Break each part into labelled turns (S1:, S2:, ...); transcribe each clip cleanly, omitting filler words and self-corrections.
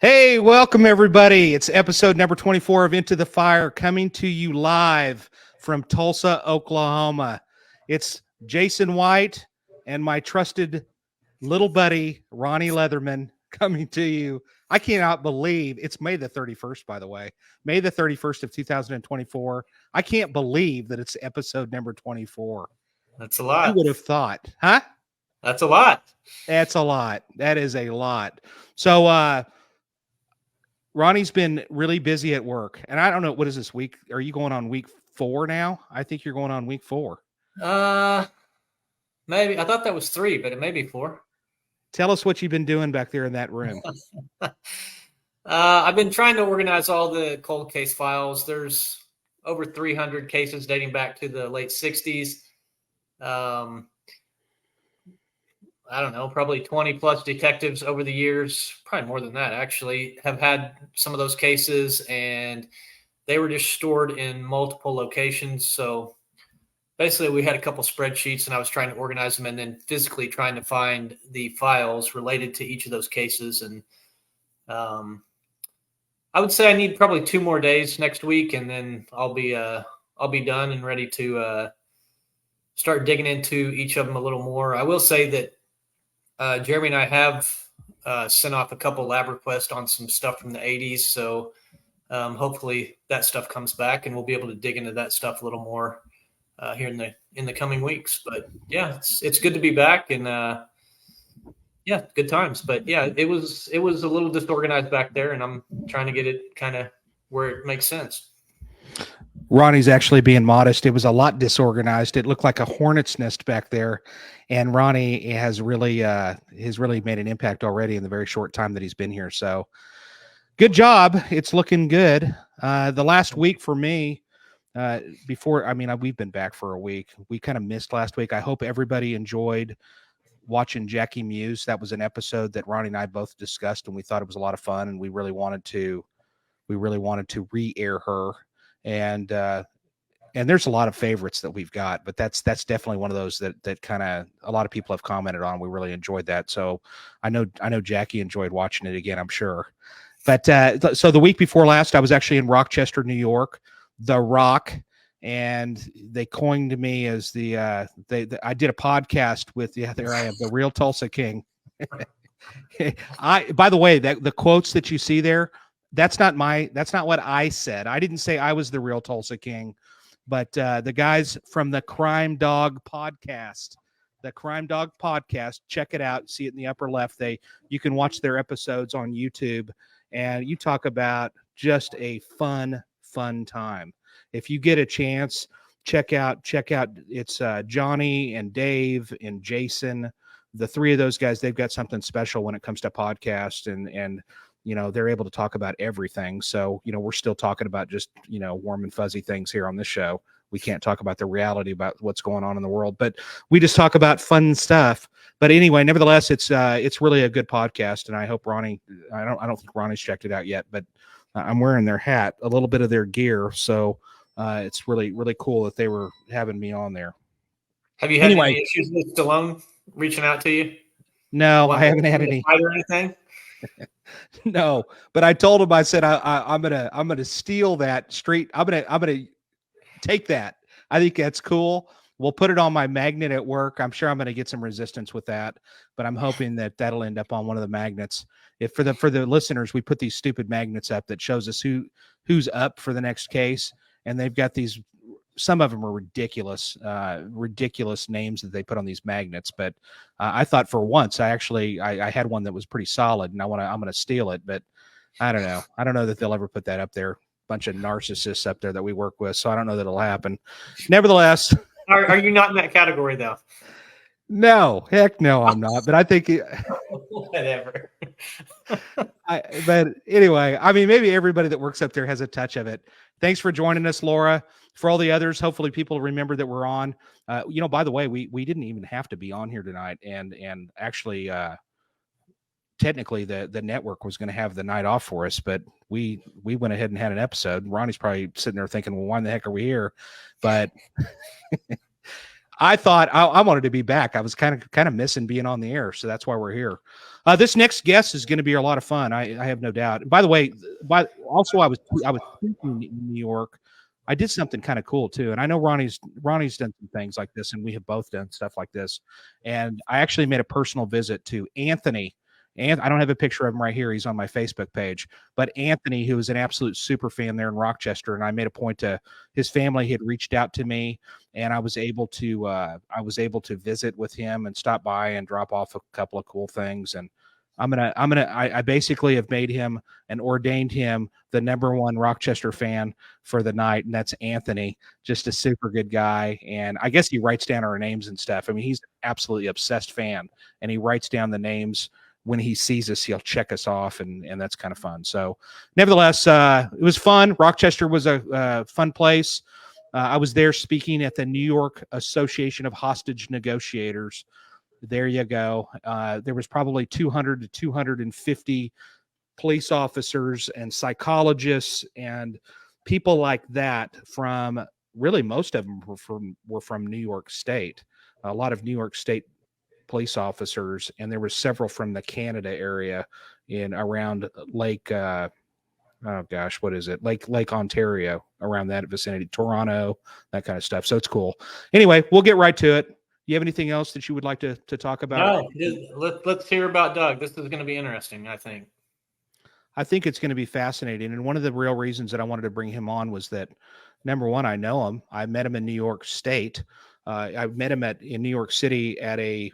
S1: Hey, welcome everybody. It's episode number 24 of Into the Fire, coming to you live from Tulsa, Oklahoma. It's Jason White and my trusted little buddy, Ronnie Leatherman, coming to you. I cannot believe it's May the 31st, by the way. May the 31st of 2024. I can't believe that it's episode number 24.
S2: That's a lot.
S1: Who would have thought? Huh?
S2: That's a lot.
S1: That's a lot. That is a lot. So, Ronnie's been really busy at work, and I don't know, what is this week? Are you going on week 4 now? I think you're going on week 4.
S2: Maybe. I thought that was 3, but it may be 4.
S1: Tell us what you've been doing back there in that room.
S2: I've been trying to organize all the cold case files. There's over 300 cases dating back to the late 60s. I don't know, probably 20 plus detectives over the years, probably more than that actually, have had some of those cases, and they were just stored in multiple locations. So basically we had a couple spreadsheets and I was trying to organize them and then physically trying to find the files related to each of those cases. And I would say I need probably 2 more days next week, and then I'll be done and ready to start digging into each of them a little more. I will say that Jeremy and I have sent off a couple lab requests on some stuff from the 80s. So hopefully that stuff comes back and we'll be able to dig into that stuff a little more here in the coming weeks. But yeah, it's good to be back, and yeah, good times. But yeah, it was a little disorganized back there, and I'm trying to get it kind of where it makes sense.
S1: Ronnie's actually being modest. It was a lot disorganized. It looked like a hornet's nest back there. And Ronnie has really made an impact already in the very short time that he's been here. So good job. It's looking good. The last week for me, we've been back for a week. We kind of missed last week. I hope everybody enjoyed watching Jackie Muse. That was an episode that Ronnie and I both discussed, and we thought it was a lot of fun, and we really wanted to re-air her. And there's a lot of favorites that we've got, but that's definitely one of those that kind of a lot of people have commented on. We really enjoyed that. So I know Jackie enjoyed watching it again, I'm sure. But so the week before last, I was actually in Rochester, New York, The Rock, and they coined me as I did a podcast with, there I am, the real Tulsa King. By the way, the quotes that you see there, that's not what I said. I didn't say I was the real Tulsa King, but the guys from the Crime Dog podcast, check it out. See it in the upper left. You can watch their episodes on YouTube, and you talk about just a fun time. If you get a chance, check out. It's Johnny and Dave and Jason. The 3 of those guys, they've got something special when it comes to podcasts, and they're able to talk about everything. So, we're still talking about just, warm and fuzzy things here on this show. We can't talk about the reality about what's going on in the world, but we just talk about fun stuff. But anyway, nevertheless, it's really a good podcast. And I hope Ronnie, I don't think Ronnie's checked it out yet, but I'm wearing their hat, a little bit of their gear. So it's really, really cool that they were having me on there.
S2: Have you had any issues with Stallone reaching out to you?
S1: No, I haven't had any.
S2: Or anything?
S1: No, but I told him, I said, I'm gonna steal that street. I'm gonna take that. I think that's cool. We'll put it on my magnet at work. I'm sure I'm gonna get some resistance with that, but I'm hoping that that'll end up on one of the magnets. If for the listeners, we put these stupid magnets up that shows us who's up for the next case, and they've got these. Some of them are ridiculous names that they put on these magnets. But I thought for once, I had one that was pretty solid, and I'm going to steal it. But I don't know. I don't know that they'll ever put that up there. Bunch of narcissists up there that we work with. So I don't know that it'll happen. Nevertheless.
S2: Are you not in that category though?
S1: No, heck no, I'm not. But I think
S2: whatever.
S1: But anyway, maybe everybody that works up there has a touch of it. Thanks for joining us, Laura. For all the others, hopefully people remember that we're on. By the way, we didn't even have to be on here tonight, and actually, technically, the network was going to have the night off for us, but we went ahead and had an episode. Ronnie's probably sitting there thinking, "Well, why in the heck are we here?" But I thought I wanted to be back. I was kind of missing being on the air, so that's why we're here. This next guest is going to be a lot of fun. I have no doubt. By the way, also I was speaking in New York. I did something kind of cool too, and I know Ronnie's done some things like this, and we have both done stuff like this. And I actually made a personal visit to Anthony. And I don't have a picture of him right here. He's on my Facebook page. But Anthony, who is an absolute super fan there in Rochester, and I made a point to his family had reached out to me, and I was able to visit with him and stop by and drop off a couple of cool things. And I basically have made him and ordained him the #1 Rochester fan for the night, and that's Anthony. Just a super good guy, and I guess he writes down our names and stuff. I mean, he's an absolutely obsessed fan, and he writes down the names. When he sees us, he'll check us off, and that's kind of fun. So nevertheless, it was fun. Rochester was a fun place. I was there speaking at the New York Association of Hostage Negotiators. There you go. There was probably 200 to 250 police officers and psychologists and people like that from really most of them were from New York State. A lot of New York State police officers, and there were several from the Canada area in around Lake what is it, Lake Ontario, around that vicinity, Toronto, that kind of stuff. So it's cool. Anyway, we'll get right to it. You have anything else that you would like to talk about?
S2: No, let's hear about Doug. This is going to be interesting, I think
S1: it's going to be fascinating, and one of the real reasons that I wanted to bring him on was that, #1, I know him. I met him in New York State. I met him in New York City at a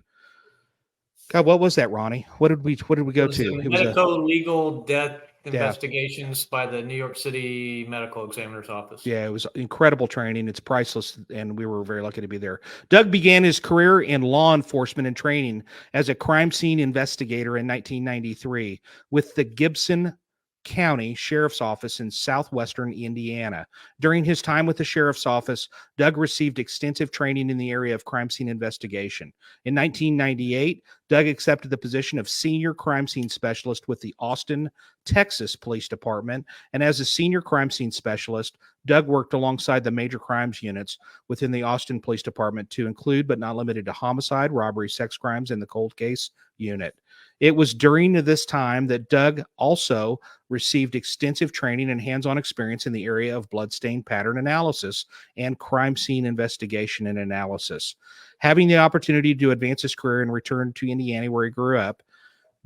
S1: God, what was that, Ronnie? What did we go to?
S2: It was medical legal death investigations by the New York City Medical Examiner's Office.
S1: Yeah, it was incredible training. It's priceless, and we were very lucky to be there. Doug began his career in law enforcement and training as a crime scene investigator in 1993 with the Gibson County Sheriff's Office in southwestern Indiana. During his time with the Sheriff's Office, Doug received extensive training in the area of crime scene investigation. In 1998, Doug accepted the position of Senior Crime Scene Specialist with the Austin, Texas Police Department, and as a Senior Crime Scene Specialist, Doug worked alongside the major crimes units within the Austin Police Department to include, but not limited to, homicide, robbery, sex crimes, and the cold case unit. It was during this time that Doug also received extensive training and hands-on experience in the area of bloodstain pattern analysis and crime scene investigation and analysis. Having the opportunity to advance his career and return to Indiana, where he grew up,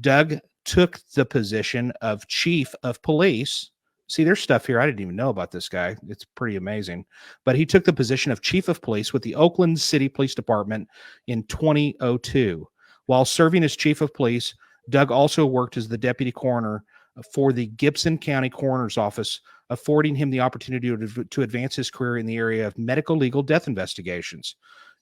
S1: Doug took the position of Chief of Police. See, there's stuff here I didn't even know about this guy. It's pretty amazing. But he took the position of Chief of Police with the Oakland City Police Department in 2002. While serving as Chief of Police, Doug also worked as the Deputy Coroner for the Gibson County Coroner's Office, affording him the opportunity to advance his career in the area of medical legal death investigations.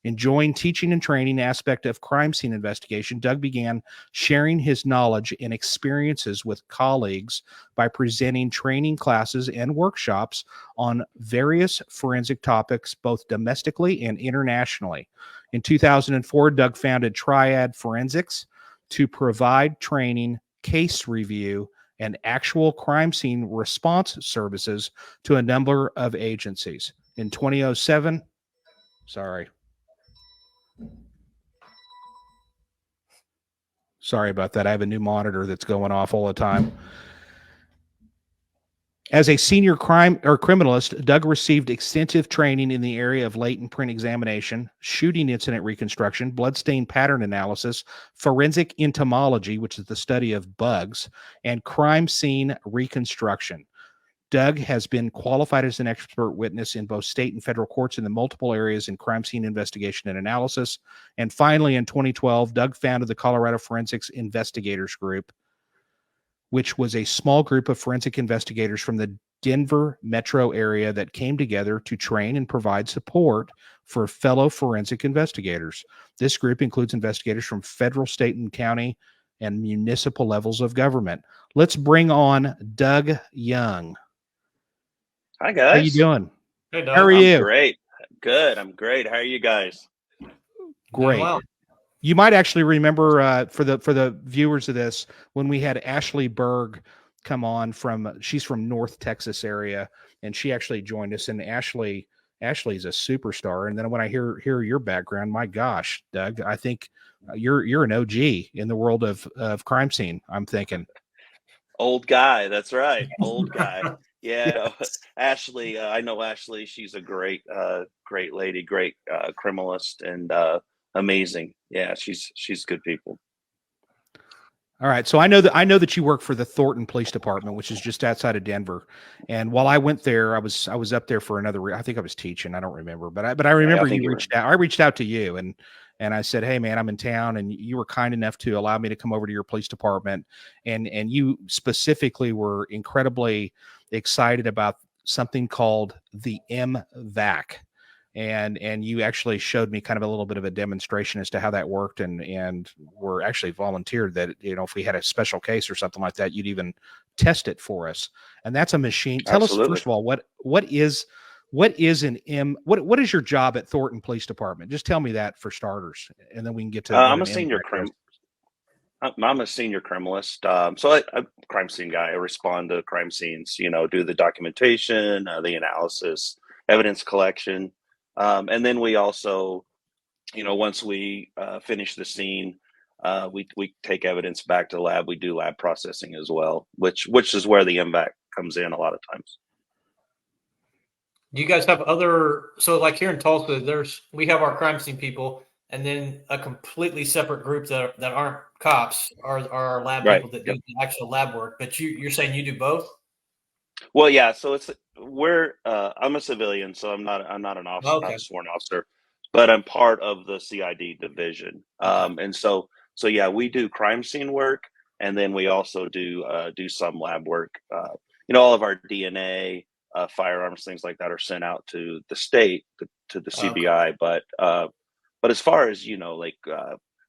S1: Enjoying teaching and training aspect of crime scene investigation, Doug began sharing his knowledge and experiences with colleagues by presenting training classes and workshops on various forensic topics, both domestically and internationally. In 2004, Doug founded Triad Forensics to provide training, case review, and actual crime scene response services to a number of agencies. In 2007, sorry about that. I have a new monitor that's going off all the time. As a senior criminalist, Doug received extensive training in the area of latent print examination, shooting incident reconstruction, bloodstain pattern analysis, forensic entomology, which is the study of bugs, and crime scene reconstruction. Doug has been qualified as an expert witness in both state and federal courts in the multiple areas in crime scene investigation and analysis. And finally, in 2012, Doug founded the Colorado Forensics Investigators Group, which was a small group of forensic investigators from the Denver metro area that came together to train and provide support for fellow forensic investigators. This group includes investigators from federal, state, and county and municipal levels of government. Let's bring on Doug Young.
S3: Hi, guys.
S1: How you doing?
S2: Hey, Doug.
S1: How are you?
S3: I'm great. Good. I'm great. How are you guys?
S1: Great.
S2: Well.
S1: You might actually remember for the viewers of this, when we had Ashley Berg come on she's from North Texas area, and she actually joined us. And Ashley Ashley's a superstar. And then when I hear your background, my gosh, Doug, I think you're an OG in the world of crime scene. I'm thinking.
S3: Old guy. That's right. Old guy.
S1: Yeah.
S3: Yeah. Ashley, I know Ashley. She's a great lady, great criminalist, and amazing. Yeah, she's good people.
S1: All right. So I know that you work for the Thornton Police Department, which is just outside of Denver. And while I went there, I was up there for another. I think I was teaching. I don't remember, but I
S3: Yeah,
S1: remember
S3: I think
S1: you reached out. I reached out to you and I said, "Hey, man, I'm in town," and you were kind enough to allow me to come over to your police department. And you specifically were incredibly excited about something called the M-VAC. And you actually showed me kind of a little bit of a demonstration as to how that worked, and were actually volunteered that, if we had a special case or something like that, you'd even test it for us. And that's a machine. Tell us,
S3: Absolutely.
S1: first of all, what is what is your job at Thornton Police Department? Just tell me that for starters, and then we can get to what
S3: I'm a
S1: an
S3: senior
S1: M-VAC is.
S3: I'm a senior criminalist. So I'm a crime scene guy. I respond to crime scenes, do the documentation, the analysis, evidence collection. And then we also, once we finish the scene, we take evidence back to the lab. We do lab processing as well, which is where the M-VAC comes in a lot of times.
S2: Do you guys have so like here in Tulsa, we have our crime scene people, and then a completely separate group that aren't cops are our lab
S3: Right.
S2: people that do the actual lab work. But you're saying you do both?
S3: Well, yeah. So I'm a civilian, so I'm not an officer, not
S2: Okay.
S3: a sworn officer, but I'm part of the CID division.
S2: Okay.
S3: And so yeah, we do crime scene work, and then we also do some lab work. All of our DNA, firearms, things like that, are sent out to the state, to the
S2: Okay.
S3: CBI. But as far as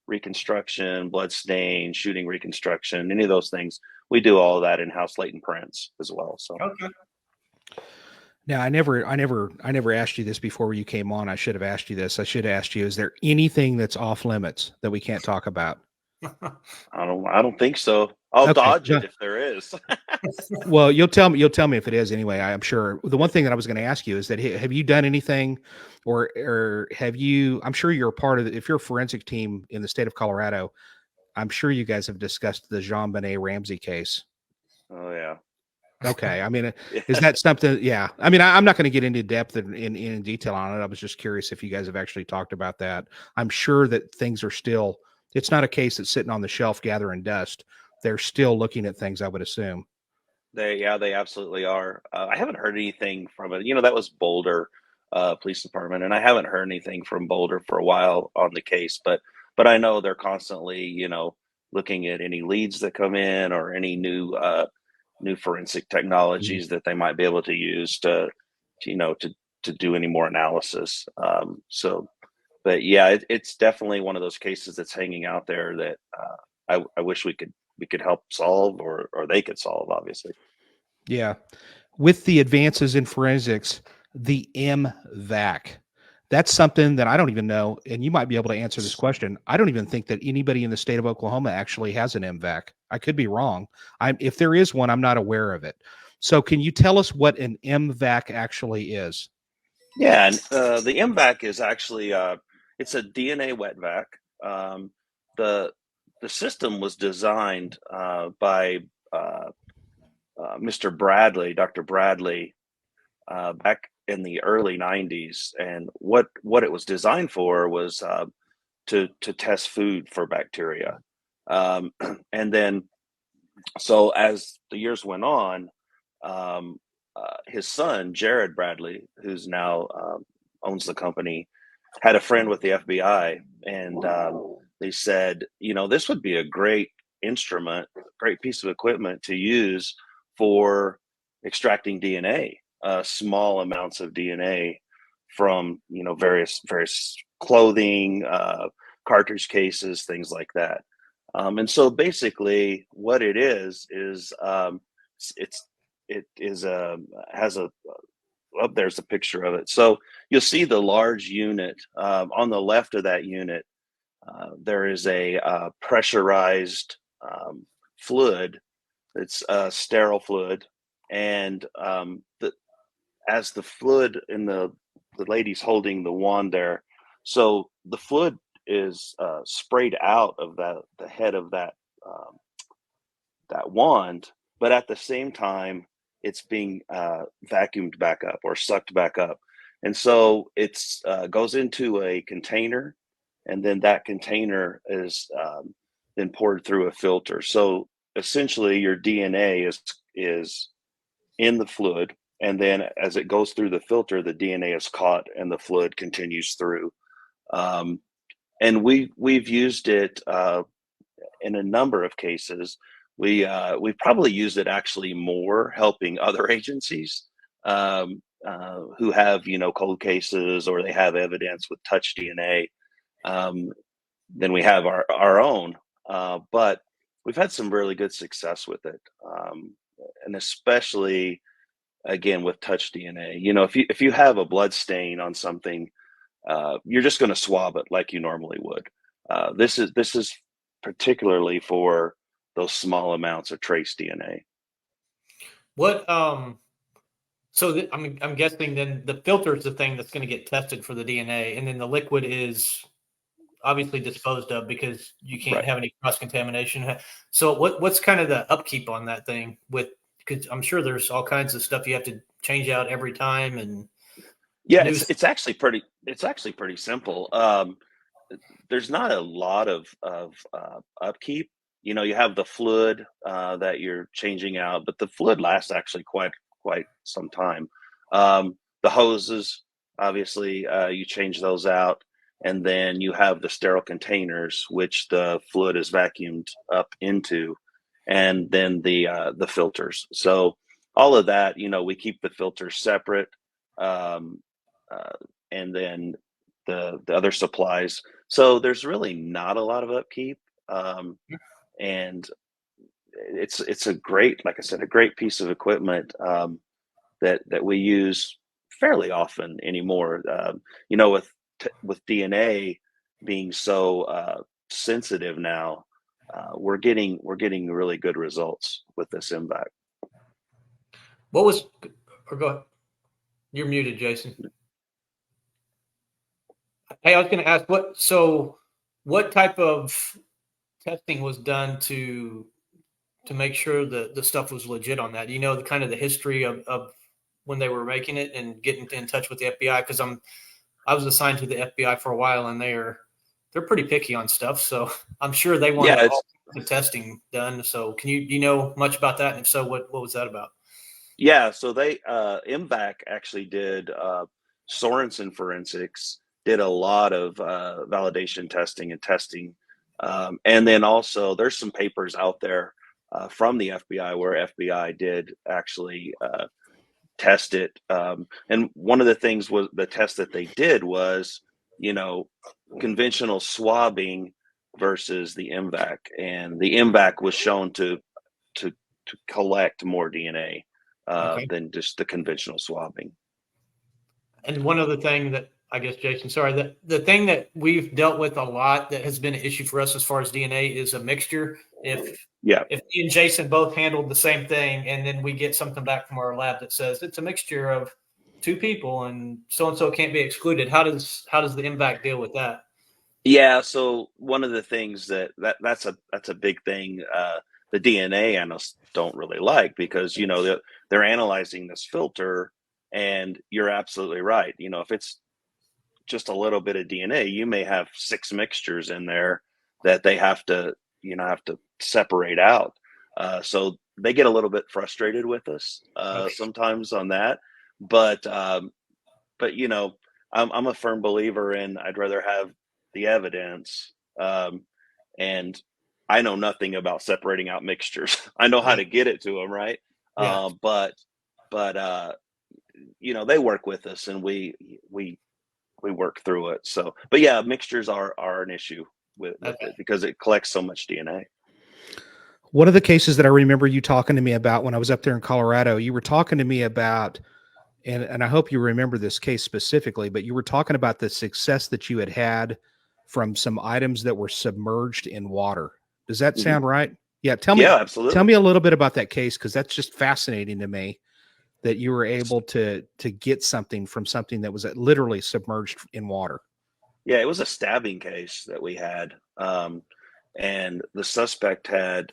S3: reconstruction, blood stain, shooting reconstruction, any of those things, we do all of that in-house latent prints as well. So
S2: Okay.
S1: Now, I never asked you this before you came on. I should have asked you this. I should have asked you, is there anything that's off limits that we can't talk about?
S3: I don't think so. I'll
S1: Okay.
S3: dodge it if there is.
S1: Well, you'll tell me if it is anyway. I'm sure. The one thing that I was going to ask you is that, have you done anything, or have you? I'm sure you're a part of if you're a forensic team in the state of Colorado, I'm sure you guys have discussed the Jean-Benet Ramsey case.
S3: Oh yeah.
S1: Okay. I mean, is that something? Yeah. I mean, I'm not going to get into depth in detail on it. I was just curious if you guys have actually talked about that. I'm sure that things are still. It's not a case that's sitting on the shelf gathering dust. They're still looking at things, I would assume.
S3: They absolutely are. I haven't heard anything from it. That was Boulder Police Department, and I haven't heard anything from Boulder for a while on the case. But I know they're constantly, looking at any leads that come in or any new forensic technologies that they might be able to use to do any more analysis. But yeah, it's definitely one of those cases that's hanging out there that I wish we could help solve, or they could solve, obviously.
S1: Yeah. With the advances in forensics, the M-VAC, that's something that I don't even know. And you might be able to answer this question. I don't even think that anybody in the state of Oklahoma actually has an M-VAC. I could be wrong. If there is one, I'm not aware of it. So can you tell us what an M-VAC actually is?
S3: Yeah. And the M-VAC is actually, it's a DNA wet vac. The system was designed by Mr. Bradley, Dr. Bradley, back in the early 90s. And what it was designed for was to test food for bacteria. And then, so as the years went on, his son, Jared Bradley, who's now owns the company, had a friend with the FBI, and they said, this would be a great instrument, great piece of equipment to use for extracting DNA, small amounts of DNA from various clothing, cartridge cases, things like that. And so basically, what it is it has a there's a picture of it. So you'll see the large unit on the left of that unit. There is a pressurized fluid. It's sterile fluid, and as the fluid in the lady's holding the wand there. So the fluid is sprayed out of the head of that wand, but at the same time, it's being vacuumed back up or sucked back up. And so it's goes into a container, and then that container is then poured through a filter. So essentially, your DNA is in the fluid, and then as it goes through the filter, the DNA is caught, and the fluid continues through. And we've used it in a number of cases. We probably used it actually more helping other agencies who have cold cases, or they have evidence with touch DNA, than we have our own. But we've had some really good success with it, and especially again with touch DNA. If you have a blood stain on something, you're just going to swab it like you normally would. This is particularly for those small amounts of trace DNA.
S2: What so I'm guessing then the filter is the thing that's going to get tested for the DNA, and then the liquid is obviously disposed of because you can't have any cross contamination. So what's kind of the upkeep on that thing because I'm sure there's all kinds of stuff you have to change out every time. And
S3: yeah, it's actually pretty simple. There's not a lot of upkeep. You have the fluid that you're changing out, but the fluid lasts actually quite some time. The hoses, obviously, you change those out, and then you have the sterile containers, which the fluid is vacuumed up into, and then the filters. So all of that, we keep the filters separate, and then the other supplies. So there's really not a lot of upkeep, and it's a great, like I said, a great piece of equipment that we use fairly often anymore. With DNA being so sensitive now, we're getting really good results with this M-VAC.
S2: Go ahead. You're muted, Jason. Hey, I was going to ask what type of testing was done to make sure that the stuff was legit on that? The kind of the history of when they were making it and getting in touch with the FBI, because I was assigned to the FBI for a while, and they're pretty picky on stuff. So I'm sure they want all the testing done. So do you know much about that? And if so, what was that about?
S3: Yeah, so they M-VAC actually did Sorensen Forensics did a lot of validation testing, and then also there's some papers out there from the FBI where FBI did actually test it. And one of the things was the test that they did was, conventional swabbing versus the M-VAC, and the M-VAC was shown to collect more DNA than just the conventional swabbing.
S2: And one other thing that I guess, Jason, sorry, the thing that we've dealt with a lot that has been an issue for us as far as DNA is a mixture. If me and Jason both handled the same thing, and then we get something back from our lab that says it's a mixture of two people and so can't be excluded, how does the M-VAC deal with that?
S3: Yeah, so one of the things that's a big thing the DNA analysts don't really like, because they're analyzing this filter, and you're absolutely right. If it's just a little bit of DNA, you may have 6 mixtures in there that they have to separate out. So they get a little bit frustrated with us sometimes on that. But I'm a firm believer in I'd rather have the evidence. And I know nothing about separating out mixtures. I know how to get it to them, right?
S2: Yeah.
S3: But they work with us, and we work through it. So, but yeah, mixtures are an issue with it because it collects so much DNA.
S1: One of the cases that I remember you talking to me about when I was up there in Colorado, you were talking to me about, and I hope you remember this case specifically, but you were talking about the success that you had from some items that were submerged in water. Does that sound right? Yeah. Absolutely. Tell me a little bit about that case, because that's just fascinating to me. that you were able to get something from something that was literally submerged in water.
S3: Yeah, it was a stabbing case that we had, and the suspect had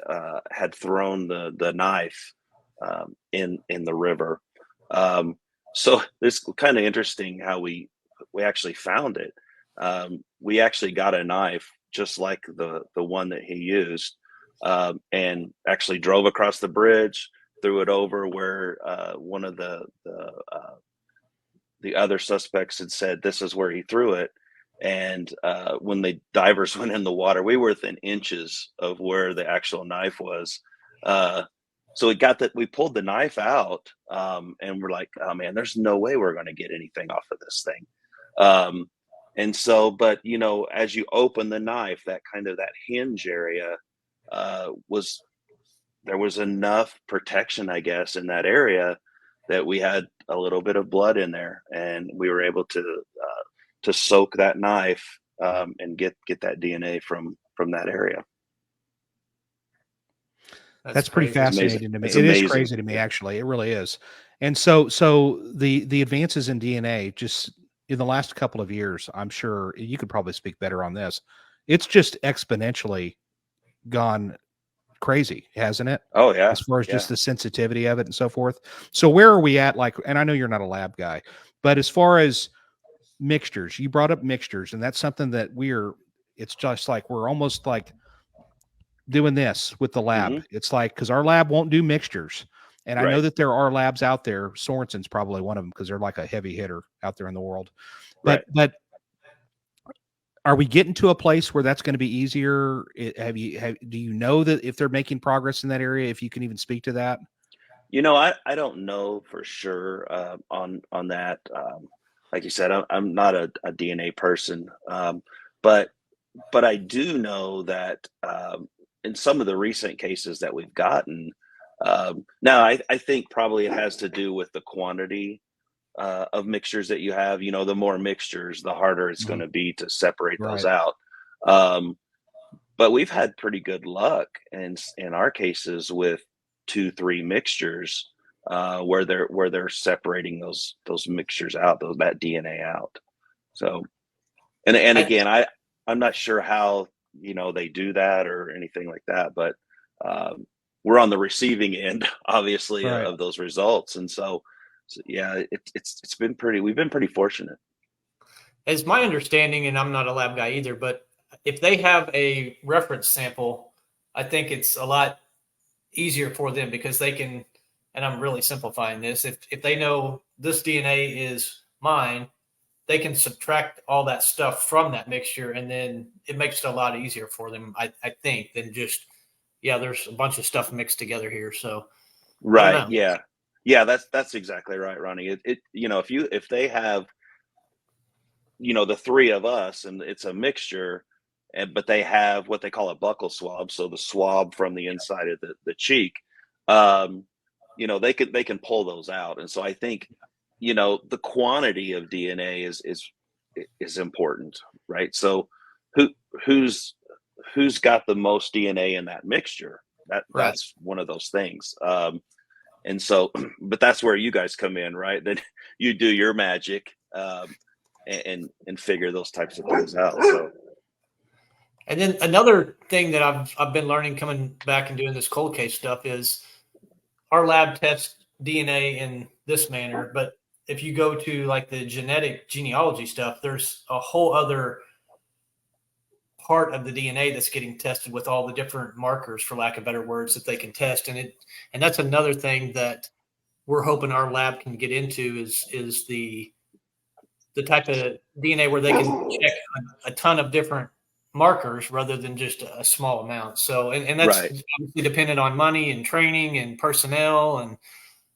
S3: thrown the knife in the river. So this kind of interesting how we actually found it. We actually got a knife just like the one that he used, and actually drove across the bridge, threw it over where one of the other suspects had said this is where he threw it. And when the divers went in the water, we were within inches of where the actual knife was. So we pulled the knife out, and we're like, oh man, there's no way we're going to get anything off of this thing. And so, but as you open the knife, that hinge area there was enough protection, I guess, in that area that we had a little bit of blood in there, and we were able to soak that knife and get that DNA from that area.
S1: That's pretty fascinating to me.
S3: It's
S1: It
S3: amazing.
S1: is crazy to me, actually. It really is. And so the advances in DNA just in the last couple of years, I'm sure you could probably speak better on this. It's just exponentially gone crazy, hasn't it?
S3: Oh yeah.
S1: As far as just the sensitivity of it and so forth. So where are we at? And I know you're not a lab guy, but as far as mixtures, you brought up mixtures, and that's something that it's just like we're almost like doing this with the lab.
S3: Mm-hmm.
S1: It's like, because our lab won't do mixtures, and I know
S3: Right.
S1: that there are labs out there. Sorensen's probably one of them because they're like a heavy hitter out there in the world. But are we getting to a place where that's going to be easier? Do you know that if they're making progress in that area, if you can even speak to that?
S3: I don't know for sure on that. Like you said, I'm not a DNA person, but I do know that in some of the recent cases that we've gotten, now I think probably it has to do with the quantity of mixtures that you have. The more mixtures, the harder it's going to be to separate those out. But we've had pretty good luck in our cases with 2-3 mixtures where they're separating those mixtures out, that DNA out. So, and again, I'm not sure how they do that or anything like that, but we're on the receiving end, obviously, of those results, and so yeah, it's been we've been pretty fortunate.
S2: As my understanding, and I'm not a lab guy either, but if they have a reference sample, I think it's a lot easier for them because they can, and I'm really simplifying this, if they know this DNA is mine, they can subtract all that stuff from that mixture, and then it makes it a lot easier for them, I think, than just, there's a bunch of stuff mixed together here. So
S3: right. Yeah, that's exactly right, Ronnie. If they have the three of us and it's a mixture, but they have what they call a buccal swab, so the swab from the inside of the cheek, they can pull those out. And so I think the quantity of DNA is important, right? So who's got the most DNA in that mixture? That's one of those things. And so, but that's where you guys come in, right? That you do your magic and figure those types of things out. So,
S2: and then another thing that I've been learning coming back and doing this cold case stuff is our lab tests DNA in this manner, but if you go to like the genetic genealogy stuff, there's a whole other part of the DNA that's getting tested with all the different markers, for lack of better words, that they can test. And that's another thing that we're hoping our lab can get into is the type of DNA where they can check a ton of different markers rather than just a small amount. So, and that's obviously dependent on money and training and personnel and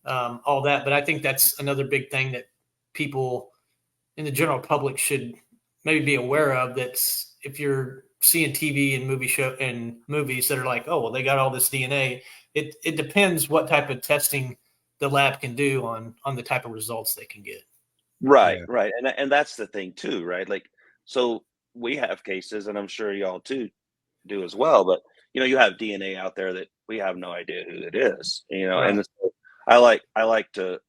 S2: all that. But I think that's another big thing that people in the general public should maybe be aware of. That's if you're seeing TV and movies that are like, oh, well, they got all this DNA. It depends what type of testing the lab can do on the type of results they can get.
S3: Right. And that's the thing too, right? Like, so we have cases, and I'm sure y'all too do as well, but you have DNA out there that we have no idea who it is, and so I like to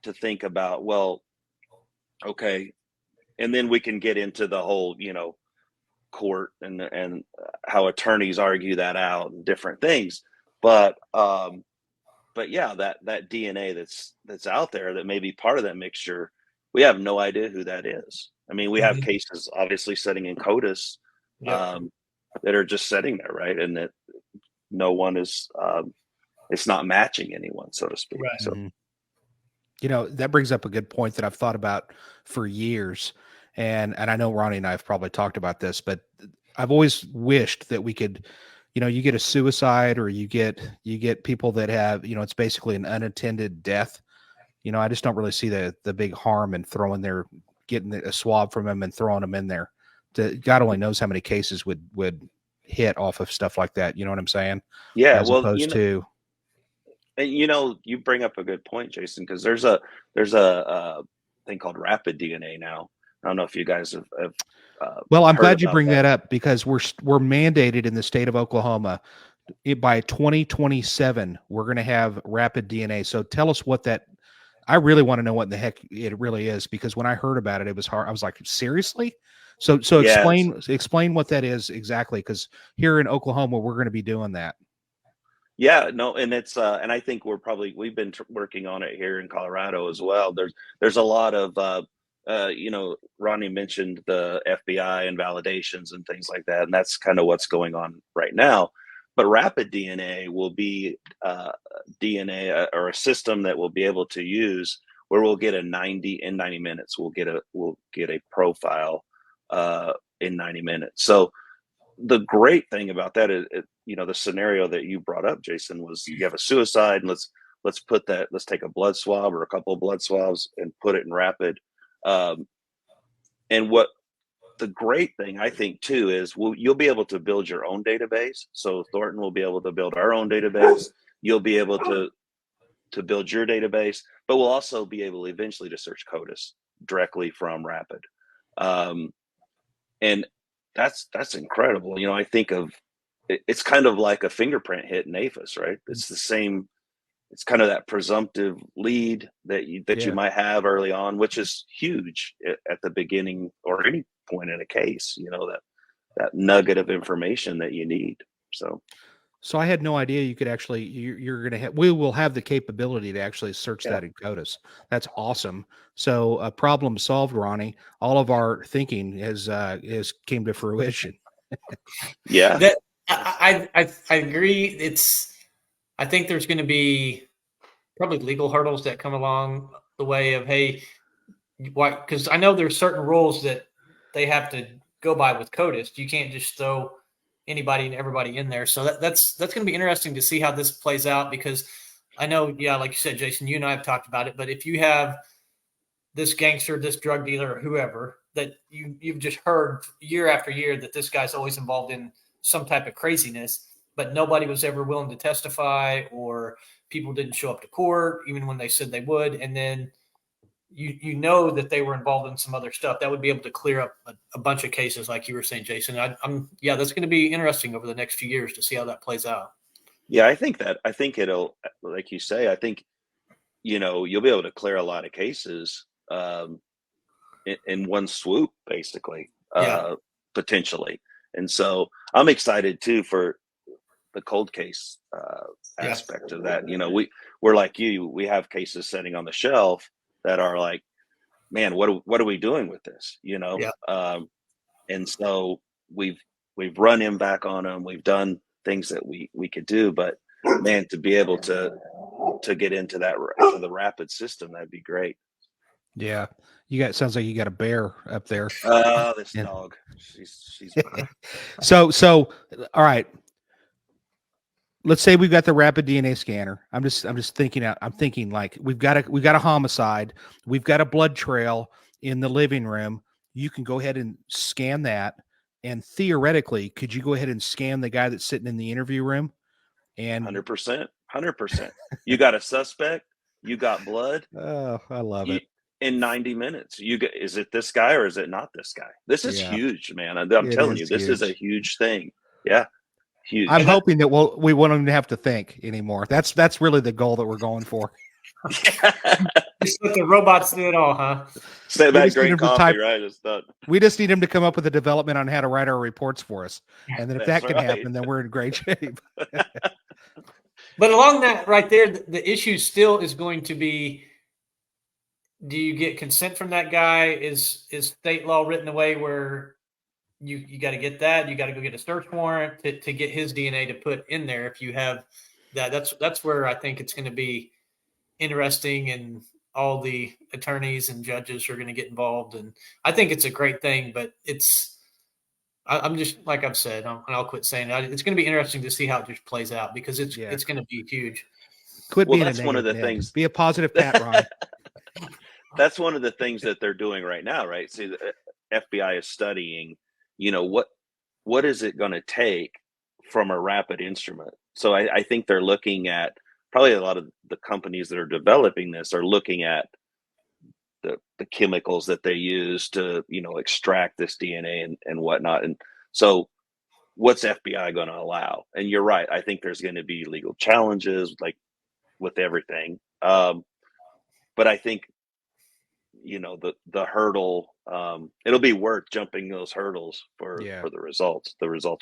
S3: to think about, well, okay, and then we can get into the whole, court and how attorneys argue that out and different things. But yeah, that DNA that's out there that may be part of that mixture, we have no idea who that is. I mean, we have cases obviously sitting in CODIS that are just sitting there, right? And that no one is, it's not matching anyone, so to speak.
S2: Right.
S3: So,
S1: that brings up a good point that I've thought about for years. And I know Ronnie and I have probably talked about this, but I've always wished that we could, you get a suicide or you get people that have, it's basically an unattended death. I just don't really see the big harm in getting a swab from him and throwing them in there. God only knows how many cases would hit off of stuff like that. You know what I'm saying?
S3: Yeah.
S1: As opposed to,
S3: and you bring up a good point, Jason, because there's a thing called rapid DNA now. I don't know if you guys have
S1: well, I'm
S3: heard
S1: glad you
S3: about
S1: bring that up, because we're mandated in the state of Oklahoma by 2027, we're going to have rapid DNA. So tell us what that, I really want to know what in the heck it really is, because when I heard about it, it was hard. I was like, seriously? So explain what that is exactly. Because here in Oklahoma, we're going to be doing that.
S3: Yeah, no, and it's and I think we've been working on it here in Colorado as well. There's a lot of Ronnie mentioned the FBI and validations and things like that, and that's kind of what's going on right now. But rapid DNA will be DNA or a system that we'll be able to use where we'll get in 90 minutes. We'll get a profile in 90 minutes. So the great thing about that is, the scenario that you brought up, Jason, was you have a suicide, and let's take a blood swab or a couple of blood swabs and put it in rapid. And what the great thing I think too is you'll be able to build your own database. So Thornton will be able to build our own database. You'll be able to build your database, but we'll also be able eventually to search CODIS directly from rapid. And that's incredible. I think of it's kind of like a fingerprint hit in APHIS, right? It's the same. It's kind of that presumptive lead that you might have early on, which is huge at the beginning or any point in a case. That nugget of information that you need.
S1: So I had no idea you could actually. You're going to have. We will have the capability to actually search that in CODIS. That's awesome. So problem solved, Ronnie. All of our thinking has came to fruition.
S3: Yeah.
S2: I agree. I think there's going to be probably legal hurdles that come along the way of, hey, why? Because I know there's certain rules that they have to go by with CODIS. You can't just throw anybody and everybody in there. So that's going to be interesting to see how this plays out, because I know, like you said, Jason, you and I have talked about it, but if you have this gangster, this drug dealer, whoever, that you've just heard year after year that this guy's always involved in some type of craziness, but nobody was ever willing to testify, or people didn't show up to court even when they said they would, and then you know that they were involved in some other stuff, that would be able to clear up a bunch of cases, like you were saying, Jason. That's going to be interesting over the next few years to see how that plays out.
S3: Yeah, I think it'll, like you say, I think you'll be able to clear a lot of cases in one swoop, basically, potentially. And so I'm excited too for the cold case aspect of that. We're like you, we have cases sitting on the shelf that are like, man, what are we doing with this? And so we've run M-VAC on them. We've done things that we could do, but man, to be able to get into the rapid system, that'd be great.
S1: Yeah. Sounds like you got a bear up there.
S3: This dog. She's
S1: So all right. Let's say we've got the rapid DNA scanner. I'm just thinking out. I'm thinking like we've got a homicide. We've got a blood trail in the living room. You can go ahead and scan that. And theoretically, could you go ahead and scan the guy that's sitting in the interview room? And
S3: 100%. You got a suspect. You got blood.
S1: Oh, I love it.
S3: In 90 minutes, is it this guy or is it not this guy? This is huge, man. I'm telling you, this is a huge thing. Yeah. Huge.
S1: I'm hoping that we won't even have to think anymore. That's really the goal that we're going for.
S2: Just let the robots do it all, huh?
S3: Say
S1: We
S3: that
S1: just need
S3: great
S1: him to
S3: coffee,
S1: type-
S3: right? It's done.
S1: We just need him to come up with a development on how to write our reports for us. And then if
S3: That's
S1: that can
S3: right.
S1: happen, then we're in great shape.
S2: But along that right there, the issue still is going to be, do you get consent from that guy? Is state law written away where you got to get that? You got to go get a search warrant to get his DNA to put in there. If you have that, that's where I think it's going to be interesting, and all the attorneys and judges are going to get involved. And I think it's a great thing, but I'm just, like I've said, and I'll quit saying it. It's going to be interesting to see how it just plays out, because it's going to be huge.
S1: Quit
S3: Well,
S1: being
S3: that's
S1: a
S3: one of
S1: negative
S3: the
S1: Ned.
S3: things.
S1: Be a positive Pat, Ron.
S3: That's one of the things that they're doing right now, right? See, the FBI is studying, what is it going to take from a rapid instrument? So I think they're looking at, probably a lot of the companies that are developing this are looking at the chemicals that they use to, extract this DNA and whatnot. And so what's FBI going to allow? And you're right. I think there's going to be legal challenges, like with everything. But I think, the hurdle, it'll be worth jumping those hurdles for the results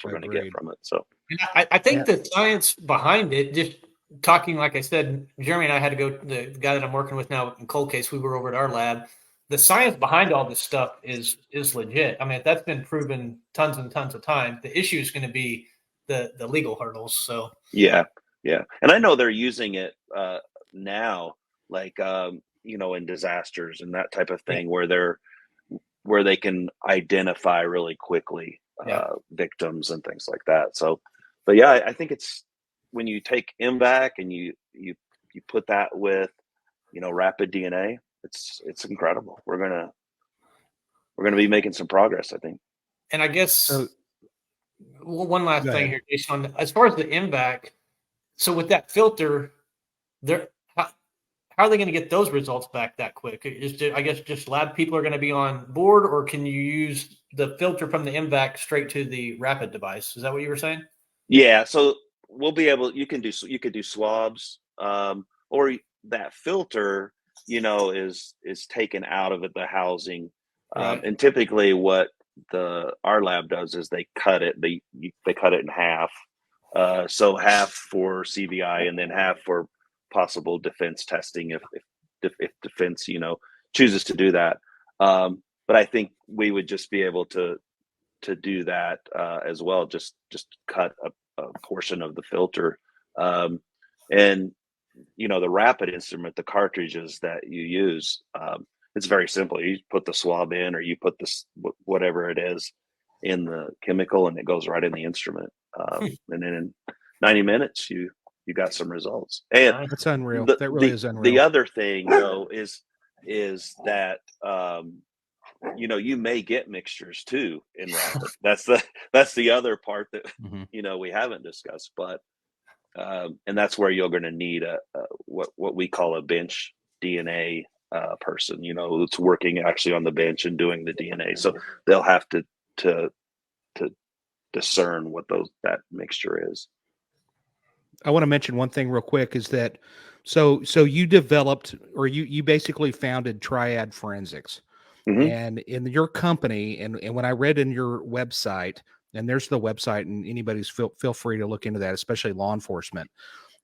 S3: we're going to get from it. So
S2: I think the science behind it, just talking, like I said, Jeremy and I had to go, the guy that I'm working with now in cold case, we were over at our lab. The science behind all this stuff is legit. I mean, that's been proven tons and tons of times. The issue is going to be the legal hurdles. So
S3: yeah. And I know they're using it now, like, in disasters and that type of thing, where they can identify really quickly victims and things like that. So, but yeah, I think it's, when you take M-VAC and you put that with, rapid DNA, it's incredible. We're gonna be making some progress, I think.
S2: And I guess one last thing here, Jason, as far as the M-VAC, so with that filter, how are they going to get those results back that quick? I guess just lab people are going to be on board, or can you use the filter from the M-VAC straight to the rapid device? Is that what you were saying?
S3: Yeah. So we'll be able, you could do swabs, or that filter, is taken out of the housing.
S2: Right.
S3: And typically what our lab does is they cut it, they cut it in half. So half for CVI and then half for possible defense testing if defense chooses to do that. But I think we would just be able to do that as well, just cut a portion of the filter. And the rapid instrument, the cartridges that you use, it's very simple. You put the swab in, or you put this whatever it is in the chemical, and it goes right in the instrument. And then in 90 minutes you got some results. And
S1: that's unreal. That really is unreal.
S3: The other thing though is that you may get mixtures too in rapid. That's the other part that we haven't discussed, but and that's where you're going to need what we call a bench DNA person, who's working actually on the bench and doing the DNA. So they'll have to discern what that mixture is.
S1: I want to mention one thing real quick, is that so you developed, or you basically founded Triad Forensics. And in your company, and when I read in your website, and there's the website, and anybody's feel free to look into that, especially law enforcement.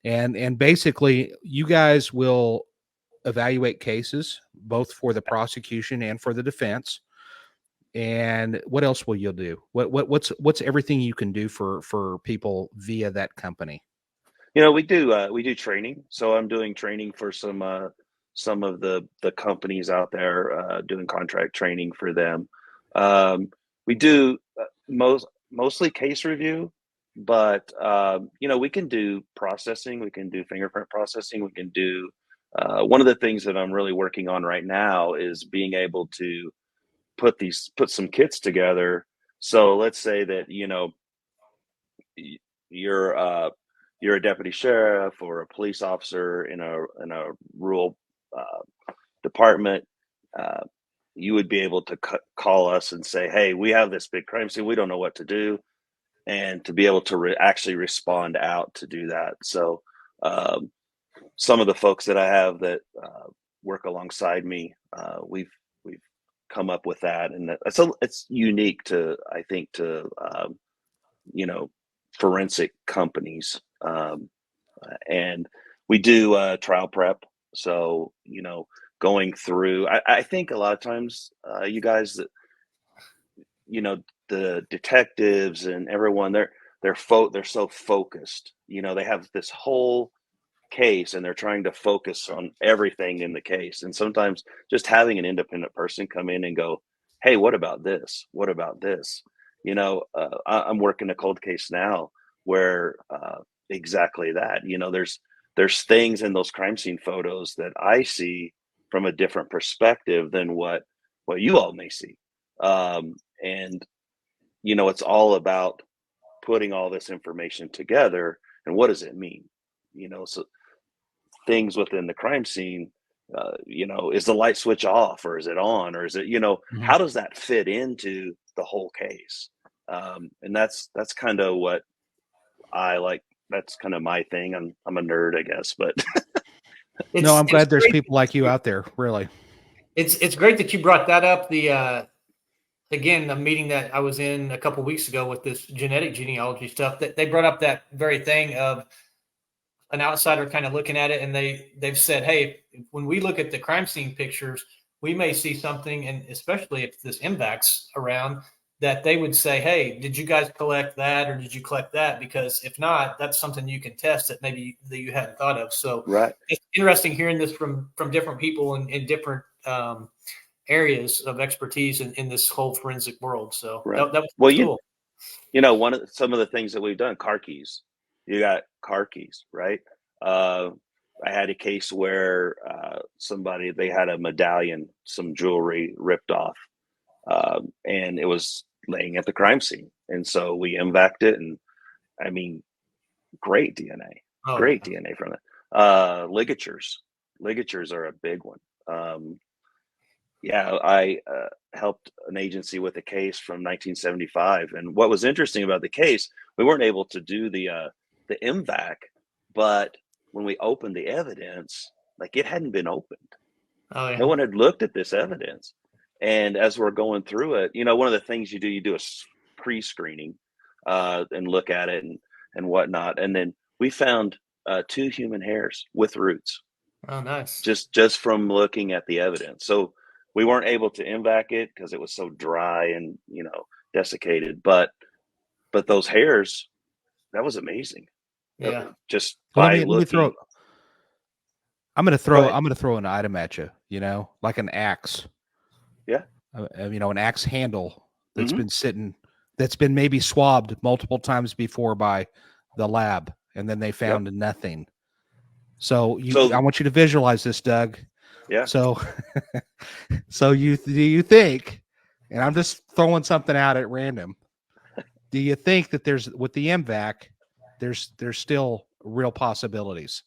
S1: And basically you guys will evaluate cases both for the prosecution and for the defense. And what else will you do? What's everything you can do for people via that company?
S3: We do training. So I'm doing training for some of the companies out there, doing contract training for them. We do mostly case review, but we can do processing. We can do fingerprint processing. We can do one of the things that I'm really working on right now is being able to put some kits together. So let's say that you're a deputy sheriff or a police officer in a rural department. You would be able to call us and say, "Hey, we have this big crime scene. We don't know what to do," and to be able to actually respond out to do that. So some of the folks that I have that work alongside me, we've come up with that, and it's unique to, I think, to you know, forensic companies, and we do trial prep. So, you know, going through, I think a lot of times, you guys that, you know, the detectives and everyone, they're so focused. You know, they have this whole case and they're trying to focus on everything in the case. And sometimes just having an independent person come in and go, "Hey, what about this? What about this?" You know, I'm working a cold case now where exactly that. You know, there's things in those crime scene photos that I see from a different perspective than what you all may see. And you know, it's all about putting all this information together and what does it mean? You know, so things within the crime scene, you know, is the light switch off or is it on, or is it, you know,
S1: Mhm.
S3: how does that fit into the whole case? And that's kind of what I like. That's kind of my thing. I'm a nerd, I guess, but
S1: No, I'm
S2: It's
S1: glad there's
S2: great.
S1: people like you out there. Really.
S2: It's great that you brought that up. The again, a meeting that I was in a couple weeks ago with this genetic genealogy stuff, that they brought up that very thing of an outsider kind of looking at it, and they've said, hey, when we look at the crime scene pictures, we may see something, and especially if this M-VAC's around, that they would say, hey, did you guys collect that or did you collect that? Because if not, that's something you can test that maybe that you hadn't thought of. So
S3: right.
S2: it's interesting hearing this from different people in different areas of expertise in this whole forensic world. So
S3: Right.
S2: that was
S3: Well,
S2: cool.
S3: you know, some of the things that we've done, car keys. You got car keys, right? I had a case where somebody, they had a medallion, some jewelry ripped off, and it was laying at the crime scene, and so we M-VAC'd it, and I mean, great DNA,
S2: Oh,
S3: great
S2: yeah.
S3: DNA from it. Ligatures are a big one. Yeah, I helped an agency with a case from 1975, and what was interesting about the case, we weren't able to do the M-VAC, but when we opened the evidence, like it hadn't been opened.
S2: Oh, yeah.
S3: No one had looked at this evidence, and as we're going through it, you know, one of the things you do a pre-screening and look at it and whatnot, and then we found 2 human hairs with roots
S2: Oh, nice.
S3: just from looking at the evidence. So we weren't able to M-VAC it because it was so dry and, you know, desiccated. But those hairs, that was amazing.
S2: Yeah.
S3: Just
S1: So let
S3: by
S1: me throw.
S3: looking. Go ahead.
S1: I'm gonna throw an item at you. You know, like an axe.
S3: Yeah.
S1: You know, an axe handle that's
S3: Mhm.
S1: been sitting, that's been maybe swabbed multiple times before by the lab, and then they
S3: Yep.
S1: found nothing. So I
S3: So
S1: want you to visualize this, Doug.
S3: yeah,
S1: So, so do you think? And I'm just throwing something out at random. Do you think that there's, with the M-VAC, there's still real possibilities?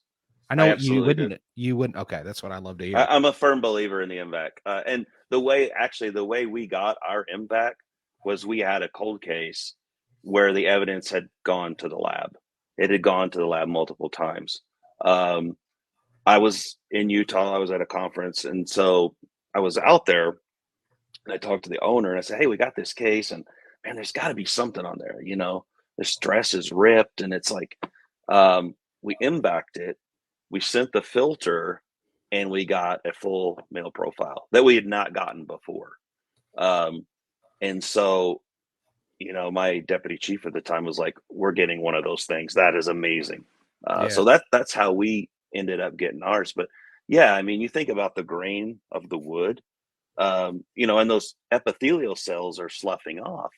S1: I
S3: I
S1: know
S3: absolutely do.
S1: you wouldn't. Okay, that's what I love to hear.
S3: I'm a firm believer in the M-VAC. And the way we got our M-VAC was we had a cold case where the evidence had gone to the lab. It had gone to the lab multiple times. I was in Utah. I was at a conference, and so I was out there, and I talked to the owner, and I said, "Hey, we got this case, and man, there's got to be something on there. You know, the stress is ripped, and it's like, we M-VAC'd it, we sent the filter, and we got a full male profile that we had not gotten before. Um, and so, you know, my deputy chief at the time was like, "We're getting one of those things. That is amazing."
S1: Yeah.
S3: So that's how we ended up getting ours. But yeah, I mean, you think about the grain of the wood, you know, and those epithelial cells are sloughing off.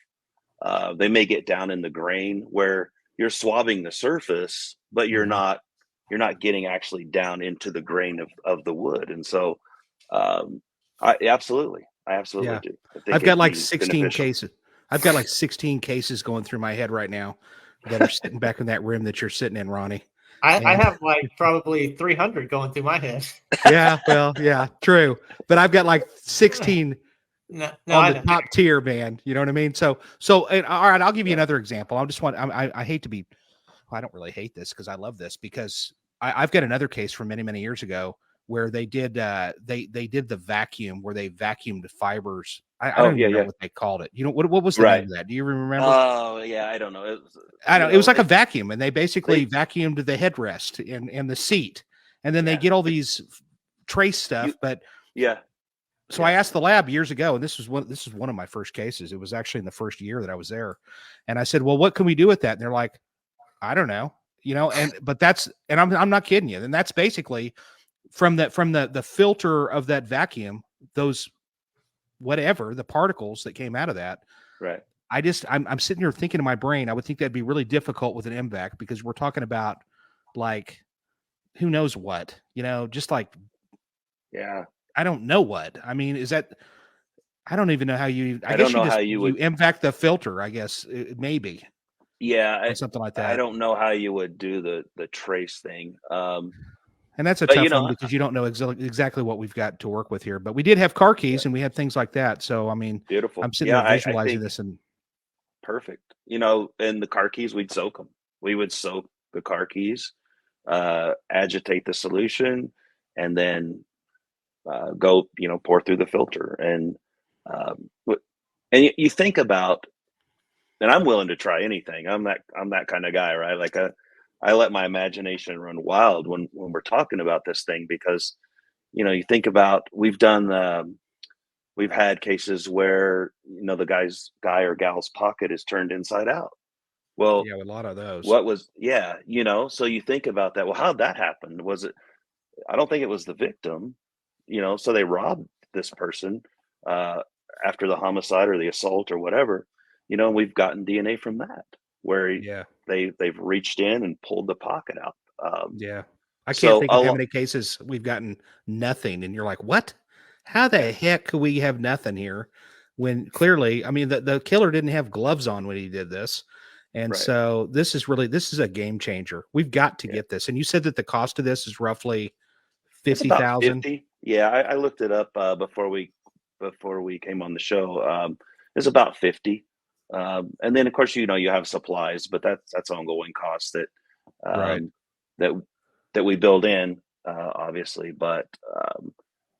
S3: They may get down in the grain where you're swabbing the surface, but you're not getting actually down into the grain of the wood. And so, I absolutely
S1: Yeah.
S3: do. I think
S1: I've got
S3: it'd
S1: like
S3: be
S1: 16
S3: beneficial.
S1: cases. I've got like 16 cases going through my head right now that are sitting back in that room that you're sitting in, Ronnie.
S2: I
S1: And
S2: have like probably 300 going through my head.
S1: yeah, well, yeah, true. But I've got like 16
S2: No,
S1: on
S2: I
S1: the
S2: know.
S1: top tier, man. You know what I mean? So, and, all right, I'll give you another example. I hate to be, I don't really hate this because I love this, because I've got another case from many, many years ago where they did they did the vacuum where they vacuumed fibers. I
S3: Oh
S1: don't
S3: yeah,
S1: even know
S3: yeah.
S1: what they called it. You know what was the name
S3: Right.
S1: of that? Do you remember?
S3: Oh yeah, I don't know. It was,
S1: I
S3: you
S1: don't. It was
S3: know,
S1: like a vacuum, and they basically
S3: they
S1: vacuumed the headrest and the seat, and then they
S3: yeah.
S1: get all these trace
S3: You
S1: stuff. But
S3: yeah,
S1: so I
S3: yeah.
S1: asked the lab years ago, and this was one of my first cases. It was actually in the first year that I was there, and I said, "Well, what can we do with that?" And they're like, "I don't know." But that's, and I'm not kidding you. And that's basically from the filter of that vacuum, those whatever the particles that came out of that.
S3: Right.
S1: I'm sitting here thinking in my brain, I would think that'd be really difficult with an M-VAC because we're talking about like who knows what, just like
S3: Yeah.
S1: I don't know what. I mean, is that I don't even know how I
S3: I don't
S1: guess you
S3: know how
S1: just
S3: you would.
S1: M-VAC the filter, I guess maybe
S3: Yeah,
S1: or something like
S3: I
S1: that.
S3: don't know how you would do the trace thing.
S1: And that's a
S3: But you
S1: tough one
S3: know,
S1: because you don't know exactly what we've got to work with here. But we did have car keys and we had things like that. So I mean,
S3: beautiful.
S1: I'm sitting
S3: Yeah,
S1: there
S3: I
S1: visualizing
S3: think
S1: this and
S3: perfect. You know, and the car keys, we'd soak them. We would soak the car keys, agitate the solution, and then go, pour through the filter. And you think about, and I'm willing to try anything. I'm that kind of guy, right? Like I let my imagination run wild when we're talking about this thing because you think about we've had cases where the guy or gal's pocket is turned inside out. Well,
S1: yeah, a lot of those.
S3: what was yeah, so you think about that. Well, how'd that happen? Was it I don't think it was the victim, so they robbed this person uh after the homicide or the assault or whatever, and we've gotten DNA from that where
S1: Yeah.
S3: they've reached in and pulled the pocket out.
S1: Yeah. I can't
S3: So
S1: think of how many cases we've gotten nothing. And you're like, what? How the
S3: yeah,
S1: heck could we have nothing here? When clearly, I mean, the killer didn't have gloves on when he did this. And
S3: right.
S1: so this is a game changer. We've got to
S3: Yeah.
S1: get this. And you said that the cost of this is roughly
S3: It's about
S1: 50,000.
S3: 50. Yeah, I looked it up before we came on the show. It's about 50. And then of course you have supplies, but that's ongoing costs
S1: Right.
S3: um, that that we build in, obviously. But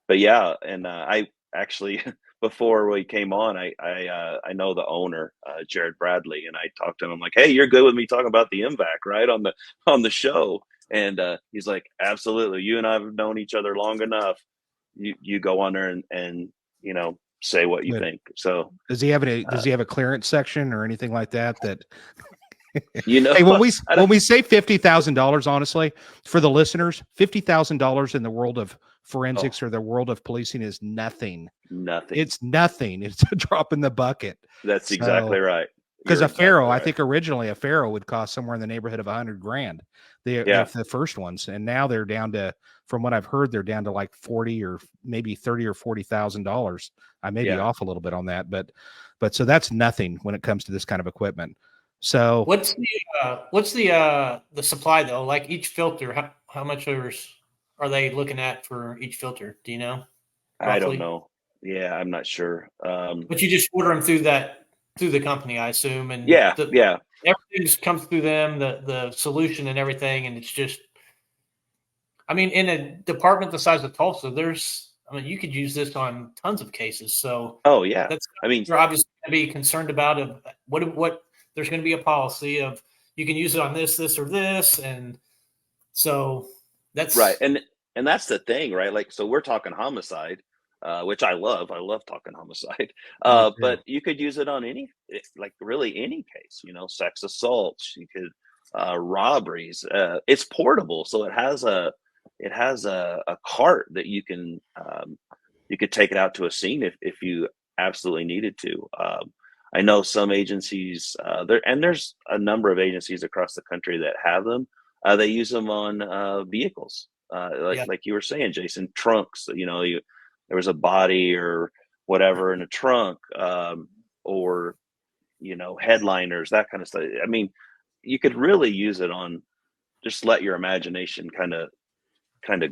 S3: yeah, and I actually before we came on, I know the owner, Jared Bradley, and I talked to him. I'm like, hey, you're good with me talking about the M-VAC, right, on the show? And he's like, absolutely. You and I have known each other long enough. You go on there and say what you
S1: Good.
S3: think. So
S1: Does he have a clearance section or anything like that?
S3: hey,
S1: When we say $50,000, honestly, for the listeners, $50,000 in the world of forensics or the world of policing is nothing.
S3: nothing.
S1: It's nothing. It's a drop in the bucket.
S3: That's exactly right.
S1: Because
S3: You're
S1: Faro,
S3: exactly
S1: I
S3: right.
S1: think originally a Faro would cost somewhere in the neighborhood of $100,000. The first ones, and now they're down to, from what I've heard, they're down to like 40 or maybe $30,000 or $40,000. I may be off a little bit on that, but so that's nothing when it comes to this kind of equipment. So
S2: what's the supply though? Like each filter, how much are they looking at for each filter? Do you know?
S3: I don't
S2: Roughly?
S3: know. Yeah, I'm not sure.
S2: But you just order them through the company, I assume, and
S3: Yeah.
S2: everything just comes through them, the solution and everything, and it's just. I mean, in a department the size of Tulsa, you could use this on tons of cases. So,
S3: Oh yeah.
S2: that's
S3: I mean,
S2: you're obviously going to be concerned about of what there's going to be a policy of you can use it on this, or this, and so that's
S3: right. And that's the thing, right? Like, so we're talking homicide, which I love. I love talking homicide.
S1: me too.
S3: But you could use it on really any case. Sex assaults. You could robberies. It's portable, so it has a cart that you could take it out to a scene if you absolutely needed to. I know some agencies there's a number of agencies across the country that have them. They use them on vehicles, like you were saying, Jason, trunks. There was a body or whatever in a trunk, or headliners, that kind of stuff. I mean, you could really use it on. Just let your imagination kind of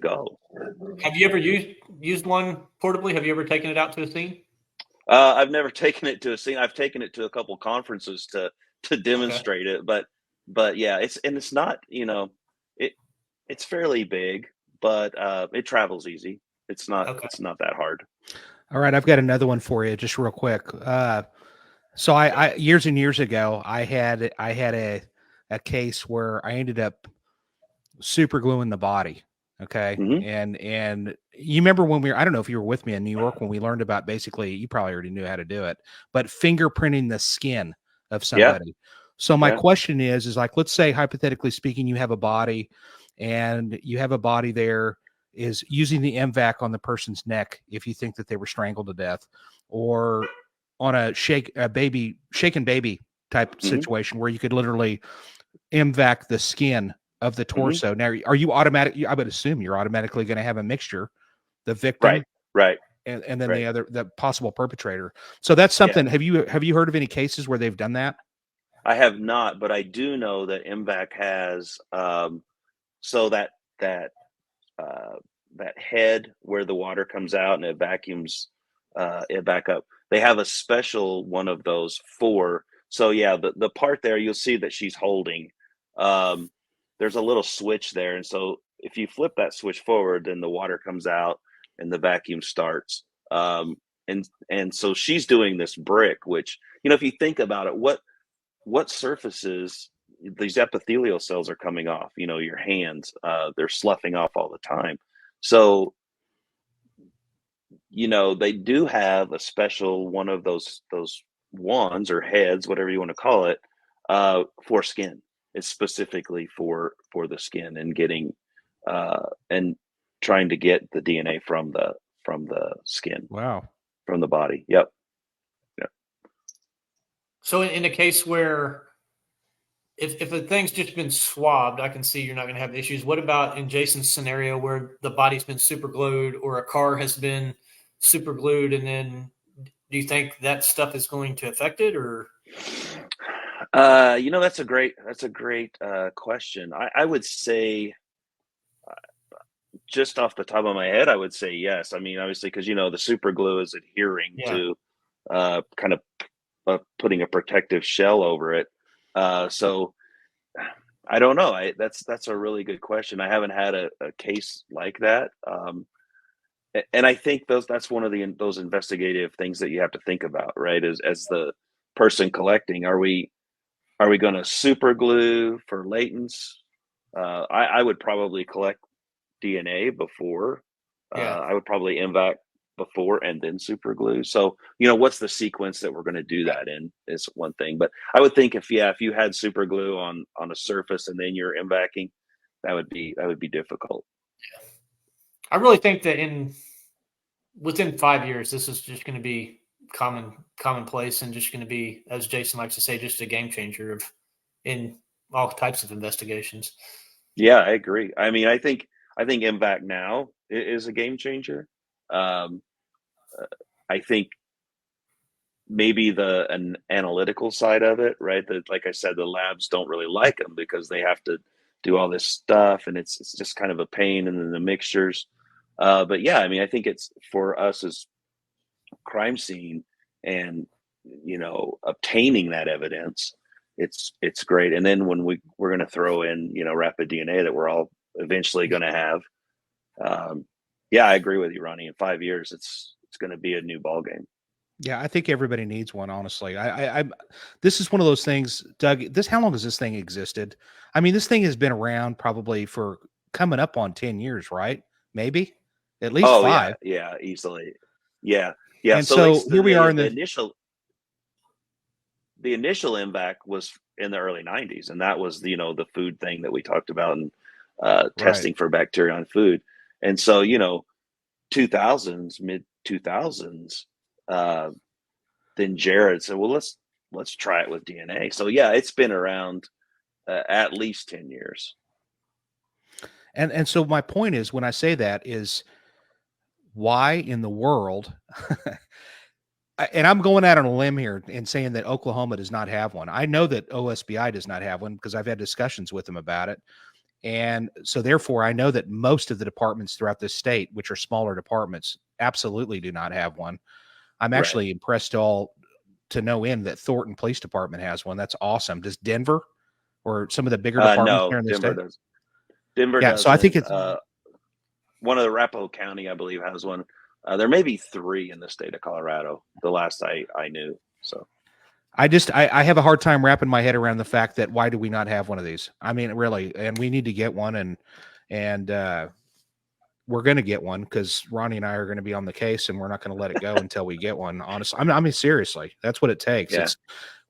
S3: go.
S2: Have you ever used one portably? Have you ever taken it out to a scene?
S3: I've never taken it to a scene. I've taken it to a couple conferences to demonstrate it, but yeah, it's not, it It's fairly big, but it travels easy.
S2: Okay.
S3: It's not that hard.
S1: All right, I've got another one for you, just real quick. So I years and years ago, I had a case where I ended up super gluing the body. Okay.
S3: Hmm.
S1: And you remember when I don't know if you were with me in New York when we learned about, basically, you probably already knew how to do it, but fingerprinting the skin of
S3: Yeah.
S1: somebody. So my
S3: Yeah.
S1: question is like, let's say hypothetically speaking, you have a body there is using the M-VAC on the person's neck if you think that they were strangled to death, or on a shaken baby type
S3: Hmm.
S1: situation where you could literally M-VAC the skin of the
S3: Hmm.
S1: torso. Now, are you I would assume you're automatically going to have a mixture, the victim
S3: Right. Right.
S1: and then
S3: Right.
S1: the possible perpetrator. So that's
S3: Yeah.
S1: something. Have you heard of any cases where they've done that?
S3: I have not, but I do know that M-VAC has so that uh, that head where the water comes out and it vacuums it back up. They have a special one of those for. So yeah, the part there you'll see that she's holding. Um, there's a little switch there, and so if you flip that switch forward, then the water comes out and the vacuum starts. And so she's doing this brick, which, if you think about it, what surfaces these epithelial cells are coming off, your hands, they're sloughing off all the time. So, they do have a special one of those wands or heads, whatever you want to call it, for skin. It's specifically for the skin and getting and trying to get the DNA from the skin,
S1: Wow.
S3: from the body. Yep. Yep.
S2: So in a case where if a thing's just been swabbed, I can see you're not going to have issues. What about in Jason's scenario where the body's been super glued or a car has been super glued, and then do you think that stuff is going to affect it, or?
S3: That's a great question. I would say, just off the top of my head, I would say yes. I mean, obviously, because the super glue is adhering
S2: Yeah.
S3: to kind of putting a protective shell over it. So I don't know. That's a really good question. I haven't had a case like that. And I think that's one of those investigative things that you have to think about, right? As the person collecting, are we going to super glue for latents? I would probably collect DNA before.
S2: Yeah.
S3: I would probably M-VAC before and then super glue. So, what's the sequence that we're going to do that in is one thing. But I would think if you had super glue on a surface and then you're M-VACing, that would be difficult.
S2: I really think that within 5 years, this is just going to be commonplace and just going to be, as Jason likes to say, just a game changer in all types of investigations.
S3: Yeah, I agree. I mean, I think M-VAC now is a game changer. I think maybe an analytical side of it, right? That, like I said, the labs don't really like them because they have to do all this stuff, and it's just kind of a pain, and then the mixtures. But yeah, I mean, I think it's for us as crime scene and obtaining that evidence, it's great. And then when we're going to throw in rapid DNA that we're all eventually going to have, yeah, I agree with you, Ronnie. In 5 years, it's going to be a new ball game.
S1: Yeah, I think everybody needs one, honestly. This is one of those things, Doug. How long has this thing existed? I mean, this thing has been around probably for coming up on 10 years, right? Maybe at least
S3: Oh
S1: 5.
S3: yeah, easily. Yeah.
S1: And
S3: So
S1: so here we are in
S3: the initial M-VAC was in the early 90s, and that was the food thing that we talked about, and testing for bacteria on food. And so 2000s, mid 2000s, then Jared said, well, let's try it with DNA. So yeah, it's been around at least 10 years.
S1: And so my point is, when I say that, is why in the world, and I'm going out on a limb here and saying that Oklahoma does not have one. I know that OSBI does not have one because I've had discussions with them about it. And so therefore I know that most of the departments throughout this state, which are smaller departments, absolutely do not have one. I'm actually impressed to no end that Thornton Police Department has one. That's awesome. Does Denver or some of the bigger departments
S3: No,
S1: here in the
S3: Denver
S1: state?
S3: Denver
S1: Yeah,
S3: doesn't.
S1: so I think it's
S3: one of the Arapahoe County, I believe, has one. There may be 3 in the state of Colorado, the last I knew. So
S1: I have a hard time wrapping my head around the fact that why do we not have one of these? I mean, really, and we need to get one, and we're going to get one because Ronnie and I are going to be on the case, and we're not going to let it go until we get one. Honestly, I mean, seriously, that's what it takes.
S3: Yeah.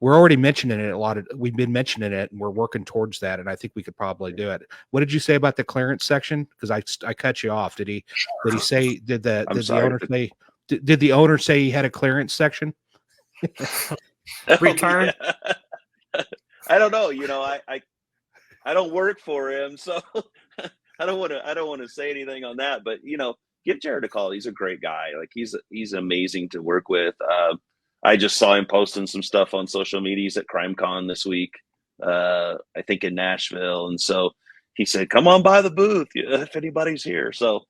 S1: We're already mentioning it a lot. We've been mentioning it, and we're working towards that. And I think we could probably do it. What did you say about the clearance section? Because I cut you off. Did he say? Did the owner say? Did the owner say he had a clearance section?
S2: Return.
S3: Oh, yeah. I don't know. You know, I don't work for him, so I don't want to say anything on that. But you know, give Jared a call. He's a great guy. Like he's amazing to work with. I just saw him posting some stuff on social media. He's at CrimeCon this week, I think in Nashville, and so he said, "Come on by the booth if anybody's here." So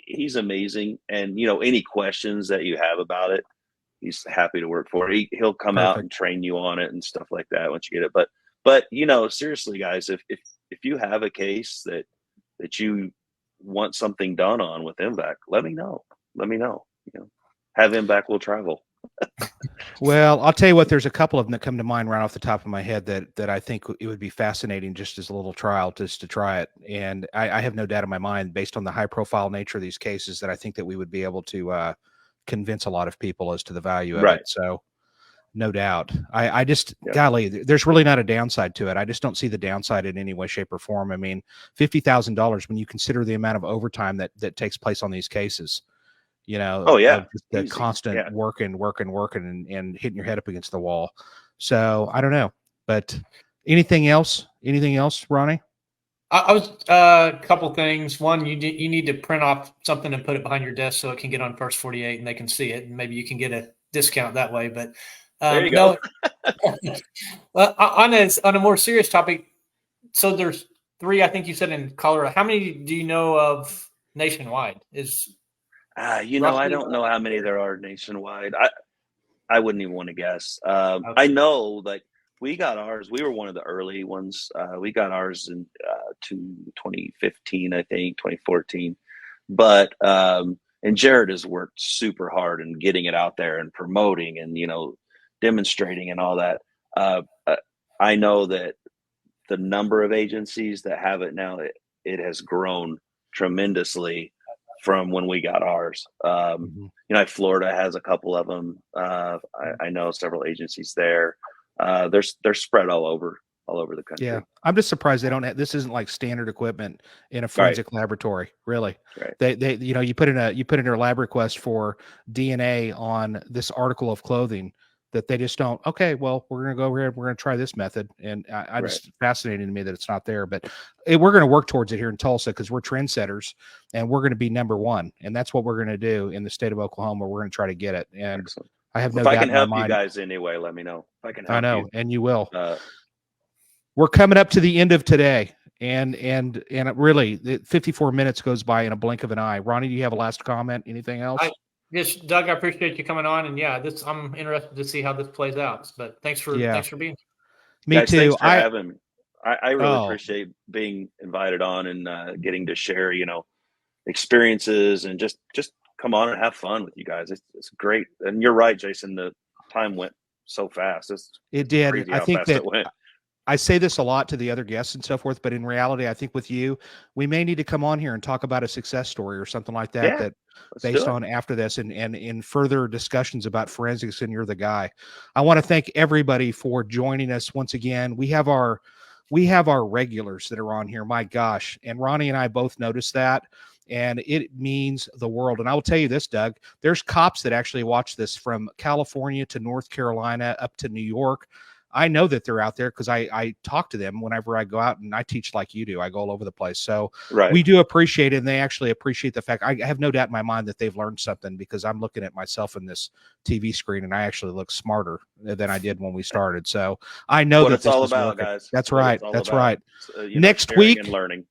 S3: he's amazing, and you know, any questions that you have about it, he's happy to work for it. He'll come out and train you on it and stuff like that once you get it. But you know, seriously, guys, if you have a case that you want something done on with M-VAC, let me know. You know, have M-VAC will travel.
S1: Well, I'll tell you what, there's a couple of them that come to mind right off the top of my head that I think it would be fascinating just as a little trial, just to try it. And I have no doubt in my mind, based on the high profile nature of these cases, that I think that we would be able to convince a lot of people as to the value of it. So no doubt. I just, golly, there's really not a downside to it. I just don't see the downside in any way, shape, or form. I mean, $50,000 when you consider the amount of overtime that takes place on these cases. You know, the constant working and hitting your head up against the wall. So I don't know, but anything else, Ronnie?
S2: I was a couple things. One, you need to print off something and put it behind your desk so it can get on First 48 and they can see it, and maybe you can get a discount that way. But
S3: there you go.
S2: On a more serious topic, so there's 3, I think you said, in Colorado. How many do you know of nationwide?
S3: You know, I don't know how many there are nationwide. I wouldn't even want to guess. I know, like, we got ours. We were one of the early ones. We got ours in 2015, I think, 2014. But and Jared has worked super hard in getting it out there and promoting and, you know, demonstrating and all that. I know that the number of agencies that have it now, it has grown tremendously from when we got ours. You know, Florida has a couple of them. I know several agencies there. They're spread all over the country.
S1: Yeah, I'm just surprised they don't have. This isn't like standard equipment in a forensic laboratory, really.
S3: Right.
S1: They you know, you put in a lab request for DNA on this article of clothing that they just don't. Okay, well, we're gonna go over here. We're gonna try this method, and I just fascinating to me that it's not there. But we're gonna work towards it here in Tulsa because we're trendsetters, and we're gonna be number one, and that's what we're gonna do in the state of Oklahoma. We're gonna try to get it, and excellent. I have no doubt in my mind. If I can help you
S3: guys anyway, let me know. If I can help
S1: I know,
S3: you.
S1: and you will. We're coming up to the end of today, and it really, 54 minutes goes by in a blink of an eye. Ronnie, do you have a last comment? Anything else?
S2: Yes, Doug, I appreciate you coming on, and I'm interested to see how this plays out. But thanks for being here.
S1: Me
S3: guys,
S1: too.
S3: Thanks for having me. I really appreciate being invited on and getting to share, you know, experiences and just come on and have fun with you guys. It's great. And you're right, Jason. The time went so fast.
S1: It did. I think that I say this a lot to the other guests and so forth, but in reality, I think with you, we may need to come on here and talk about a success story or something like that, that based on after this and in further discussions about forensics, and you're the guy. I want to thank everybody for joining us once again. We have our regulars that are on here. My gosh. And Ronnie and I both noticed that, and it means the world. And I will tell you this, Doug, there's cops that actually watch this from California to North Carolina up to New York. I know that they're out there because I talk to them whenever I go out, and I teach like you do. I go all over the place. So we do appreciate it, and they actually appreciate the fact. I have no doubt in my mind that they've learned something, because I'm looking at myself in this TV screen, and I actually look smarter than I did when we started. So I know
S3: what
S1: that
S3: it's all
S1: this is
S3: about,
S1: working.
S3: guys.
S1: That's right. That's right.
S3: You know,
S1: next week,
S3: and learning.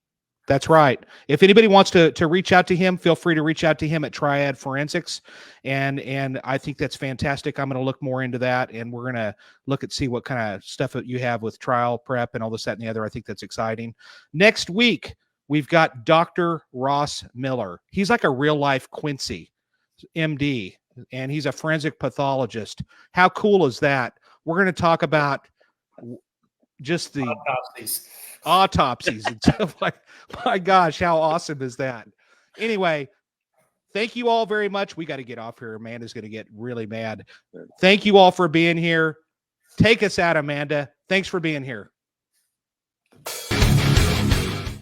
S1: That's right. If anybody wants to reach out to him, feel free to reach out to him at Triad Forensics. And I think that's fantastic. I'm going to look more into that, and we're going to look at see what kind of stuff that you have with trial prep and all this, that, and the other. I think that's exciting. Next week, we've got Dr. Ross Miller. He's like a real life Quincy, MD, and he's a forensic pathologist. How cool is that? We're going to talk about just the autopsies and stuff. Like, my gosh, how awesome is that? Anyway, thank you all very much. We got to get off here. Amanda's going to get really mad. Thank you all for being here. Take us out, Amanda. Thanks for being here.